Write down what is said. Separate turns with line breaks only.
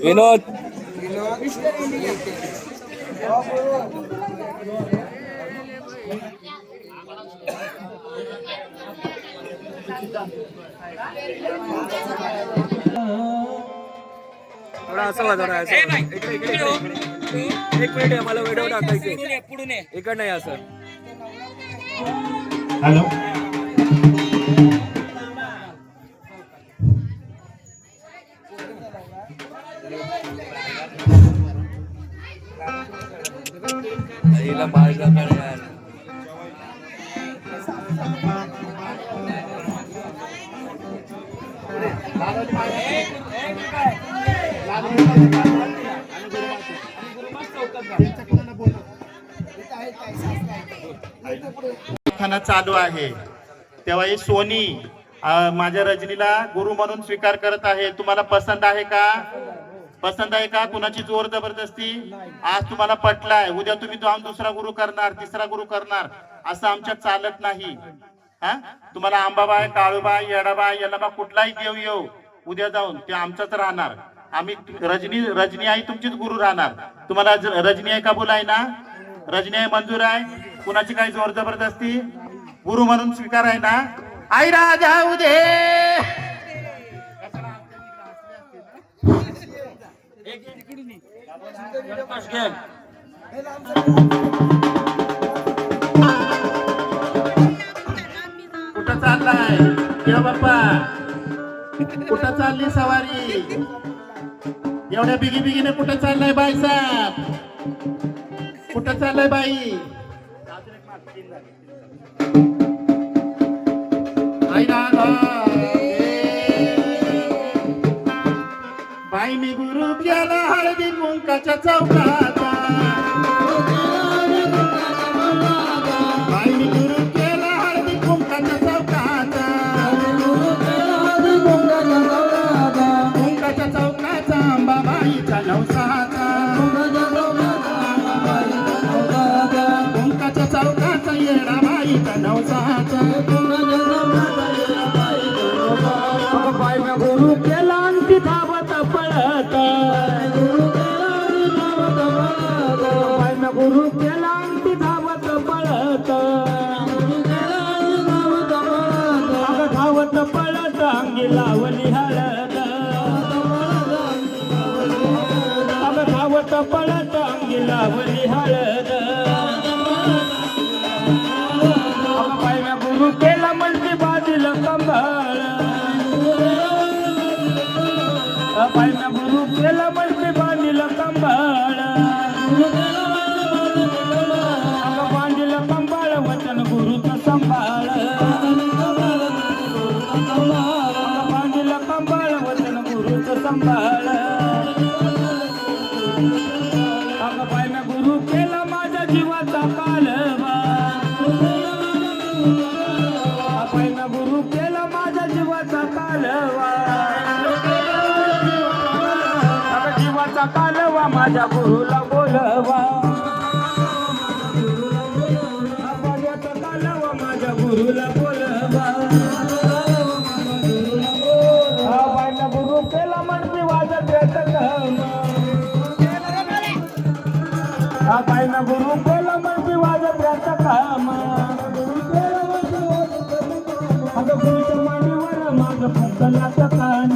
विनोद थोडा असं थोडा असं एक मिनिट मला व्हिडिओ टाकायचे पुढून इकडं नाही असं.
हॅलो
आईला बाळ जाणार यार.
चालू आहे तेव्हा ही सोनी माझ्या रजनीला गुरु म्हणून स्वीकार करत आहे. तुम्हाला पसंत आहे का? पसंत आहे का? कुणाची जोर जबरदस्ती? आज तुम्हाला पटलाय, उद्या तुम्ही जाऊन दुसरा गुरु करणार, तिसरा गुरु करणार, असं आमच्यात चालत नाही. हा, तुम्हाला आंबाबाई, काळूबाई, येडाबाई, येलाबा कुठलाही देव येऊ, उद्या जाऊन ते आमचंच राहणार. आम्ही रजनी आई तुमचीच गुरु राहणार. तुम्हाला रजनी आई कबूल आहे ना? रजनी आई मंजूर आहे? कुणाची काही जोर जबरदस्ती? गुरु म्हणून स्वीकार आहे ना? आई राजा उदे कुठं चाललाय देव बाप्पा? कुठं चालली सवारी? एवढ्या बिगी बिगीने कुठं चाललाय बाई साहेब? कुठं चाललाय बाई? आई राधा बाईने गुरु केला हळदी कुंकाच्या चौकाचा. बाईने गुरु केला हळदी कुंकाच्या चौकाचा. कुंकाच्या चौकाचा अंबाबाईच्या नवसाचा. कुंकाच्या चौकाचा येडाबाईच्या नवसाचा. गुरु केला अंती धावत पळत. गुरु केला अंती धावत पळत. धावत पळत अंगी लावली हळद. धावत पळत अंगी लावली हळद. गुरु केला म्हणते बाजूला कंबाळ. गुरु केला म्हणते बांधीला कंबाळ. बांधीला कंबाळ वचन गुरुचं संभाळ. बांधीला कंबाळ वचन गुरुचं संभाळ. गुरु केला माझ्या जीवाचा कालवा. गुरु केला माझ्या जीवाचा कालवा. जीवाचा कालवा माझ्या गुरुला बोलवा. जीवाचा कालवा माझ्या गुरुला बोलवा. बाईला गुरु केला म्हणते वाजत काम. बाईला गुरु केला म्हणते वाजत काम. अगं गुरुच्या मांडीवर माझं फुंकलाचं कान.